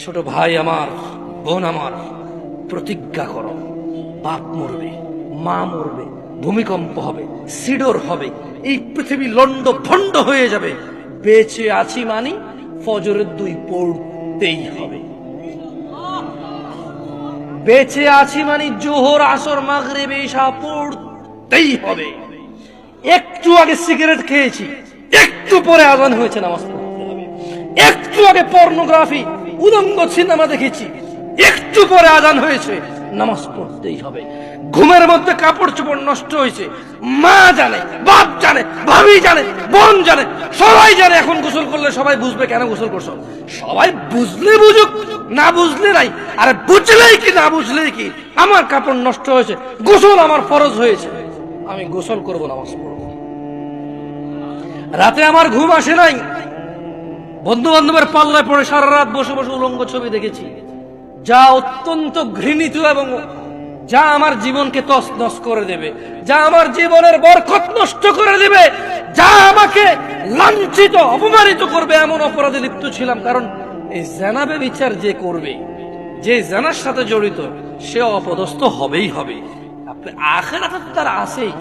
ছোট ভাই আমার, বোন আমার, প্রতিজ্ঞা করো, বাপ মরবে, মা মরবে, ভূমিকম্প হবে, সিডর হবে, এই পৃথিবী লন্ড ভন্ড হয়ে যাবে, বেঁচে আছি মানি ফজরের 2 পড়তেই হবে। বেঁচে আছি মানে জোহর, আসর, মাগরিব, ইশা পড়তেই হবে। একটু আগে সিগারেট খেয়েছি, একটু পরে আজান হয়েছে, নামাজ পড়তে হবে। একটু আগে পর্নোগ্রাফি, উলঙ্গ সিনেমা দেখেছি, একটু পরে আজান হয়েছে, নামাজ পড়তেই হবে। ঘুমের মধ্যে কাপড় চোপড় নষ্ট হয়েছে, মা জানে, বাপ জানে, ভাবি জানে, বোন জানে, সবাই জানে। এখন গোসল করলে সবাই বুঝবে কেন গোসল করছো। সবাই বুঝলে বুঝুক, না বুঝলে নাই। আরে বুঝলেই কি না বুঝলেই কি, আমার কাপড় নষ্ট হয়েছে, গোসল আমার ফরজ হয়েছে, আমি গোসল করব, নামাজ পড়ব। রাতে আমার ঘুম আসে নাই, বন্ধু বান্ধবের পাল্লায় পড়ে সারা রাত বসে বসে উলঙ্গ ছবি দেখেছি, যা অত্যন্ত ঘৃণিত এবং যা আমার জীবনকে তছনছ করে দেবে, যা আমার জীবনের বরকত নষ্ট করে দেবে, যা আমাকে লাঞ্ছিত অপমানিত করবে, এমন অপরাধে লিপ্ত ছিলাম। কারণ এই জানাবে বিচার যে করবে, যে জানার সাথে জড়িত, সে অপদস্থ হবেই হবে। আপনি আখিরাতে তার আছেই।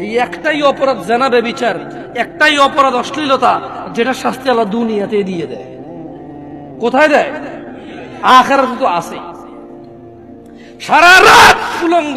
এই একটাই অপরাধ জানাবে বিচার, একটাই অপরাধ অশ্লীলতা, যেটা শাস্তি আল্লাহ দুনিয়াতে দিয়ে দেয়। কোথায় দেয়? আখিরাতে তো আছেই। সারা রাত উলঙ্গ